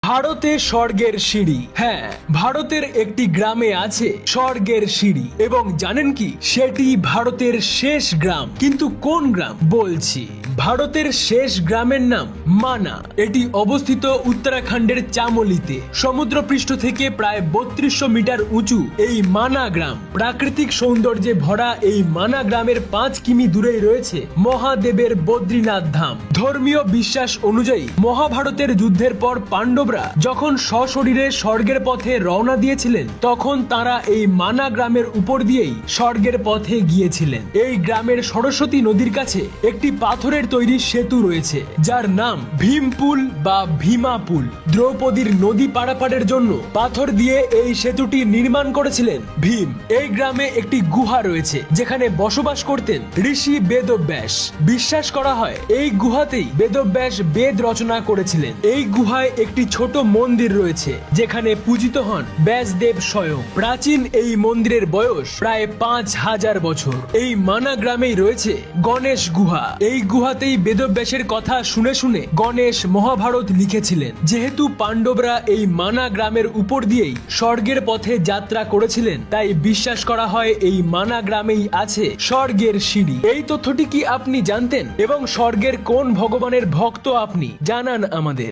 ভারতে স্বর্গের সিঁড়ি। হ্যাঁ, ভারতের একটি গ্রামে আছে স্বর্গের সিঁড়ি। এবং জানেন কি, সেটি ভারতের শেষ গ্রাম। কিন্তু কোন গ্রাম বলছি, ভারতের শেষ গ্রামের নাম মানা। এটি অবস্থিত উত্তরাখণ্ডের চামোলিতে। সমুদ্রপৃষ্ঠ থেকে প্রায় 3200 মিটার উঁচু এই মানা গ্রাম। প্রাকৃতিক সৌন্দর্যে ভরা এই মানা গ্রামের 5 কিমি দূরেই রয়েছে মহাদেবের বদ্রীনাথ ধাম। ধর্মীয় বিশ্বাস অনুযায়ী মহাভারতের যুদ্ধের পর পাণ্ডবরা যখন সশরীরে স্বর্গের পথে রওনা দিয়েছিলেন, তখন তারা এই মানা গ্রামের উপর দিয়েই স্বর্গের পথে গিয়েছিলেন। এই গ্রামের সরস্বতী নদীর কাছে একটি পাথরের তৈরি সেতু রয়েছে, যার নাম ভীমপুল বা ভীমাপুল। দ্রৌপদীর নদী পারাপারের জন্য পাথর দিয়ে এই সেতুটি নির্মাণ করেছিলেন ভীম। এই গ্রামে একটি গুহা রয়েছে, যেখানে বসবাস করতেন ঋষি বেদব্যাস। বিশ্বাস করা হয় এই গুহাতেই বেদব্যাস বেদ রচনা করেছিলেন। এই গুহায় একটি ছোট মন্দির রয়েছে, যেখানে পূজিত হন ব্যাসদেব স্বয়ং। প্রাচীন এই মন্দিরের বয়স প্রায় 5000 বছর। এই মানা গ্রামেই রয়েছে গণেশ গুহা। এই গুহাতেই বেদব্যাসের কথা শুনে শুনে গণেশ মহাভারত লিখেছিলেন। যেহেতু পাণ্ডবরা এই মানা গ্রামের উপর দিয়েই স্বর্গের পথে যাত্রা করেছিলেন, তাই বিশ্বাস করা হয় এই মানা গ্রামেই আছে স্বর্গের সিঁড়ি। এই তথ্যটি কি আপনি জানতেন? এবং স্বর্গের কোন ভগবানের ভক্ত আপনি? জানান আমাদের।